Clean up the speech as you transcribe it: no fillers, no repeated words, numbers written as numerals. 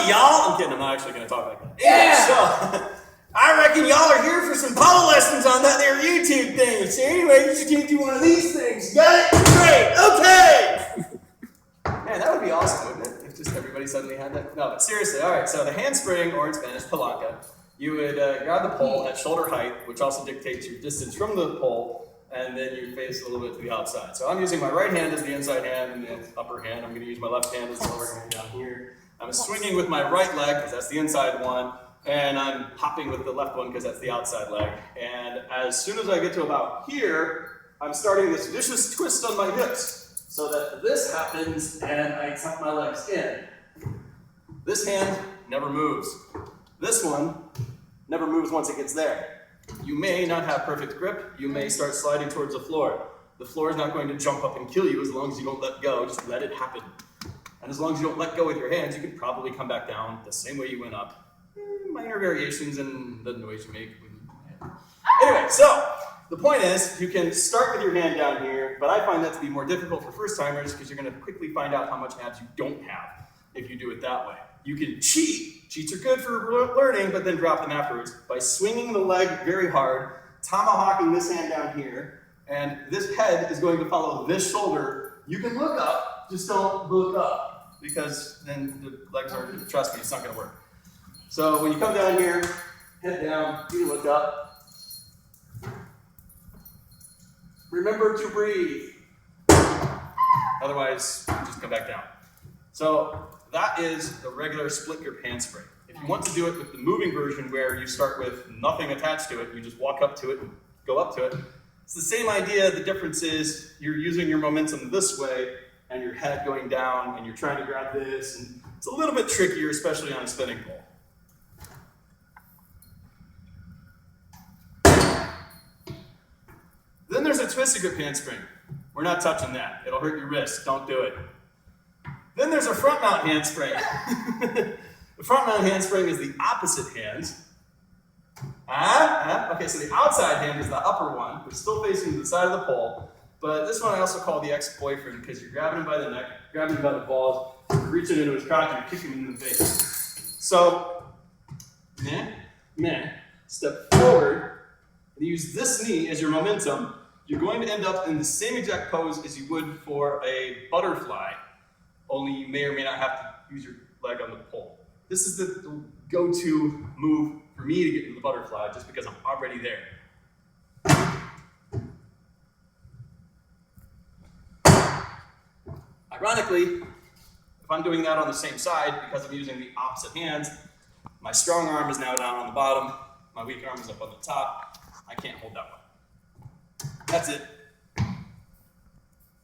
howdy, y'all. I'm kidding, I'm not actually going to talk like that. Yeah! So, I reckon y'all are here for some polo lessons on that there YouTube thing. So anyway, you should do one of these things. Got it? Great, okay! Man, that would be awesome, wouldn't it? If just everybody suddenly had that. No, but seriously, all right, so the handspring, or in Spanish, Palanca, you would grab the pole at shoulder height, which also dictates your distance from the pole, and then you face a little bit to the outside. So I'm using my right hand as the inside hand and the upper hand. I'm going to use my left hand as the lower hand down here. I'm swinging with my right leg because that's the inside one, and I'm hopping with the left one because that's the outside leg. And as soon as I get to about here, I'm starting this vicious twist on my hips so that this happens and I tuck my legs in. This hand never moves. This one never moves once it gets there. You may not have perfect grip. You may start sliding towards the floor. The floor is not going to jump up and kill you as long as you don't let go. Just let it happen. And as long as you don't let go with your hands, you can probably come back down the same way you went up. Minor variations in the noise you make. Anyway, so the point is, you can start with your hand down here, but I find that to be more difficult for first-timers because you're going to quickly find out how much abs you don't have if you do it that way. You can cheat. Cheats are good for learning, but then drop them afterwards by swinging the leg very hard, tomahawking this hand down here, and this head is going to follow this shoulder. You can look up, just don't look up, because then the legs are, trust me, it's not going to work. So when you come down here, head down, you look up. Remember to breathe. Otherwise, just come back down. So that is the regular split grip handspring. If you want to do it with the moving version where you start with nothing attached to it, you just walk up to it and go up to it, it's the same idea. The difference is you're using your momentum this way and your head going down and you're trying to grab this, and it's a little bit trickier, especially on a spinning pole. Then there's a twisted grip handspring. We're not touching that. It'll hurt your wrist. Don't do it. Then there's a front mount handspring. The front mount handspring is the opposite hand. Okay, so the outside hand is the upper one, which is still facing the side of the pole. But this one I also call the ex-boyfriend because you're grabbing him by the neck, grabbing him by the balls, reaching into his crotch and kicking him in the face. So, step forward and use this knee as your momentum. You're going to end up in the same exact pose as you would for a butterfly, only you may or may not have to use your leg on the pole. This is the go-to move for me to get into the butterfly just because I'm already there. Ironically, if I'm doing that on the same side because I'm using the opposite hands, my strong arm is now down on the bottom, my weak arm is up on the top. I can't hold that one. That's it.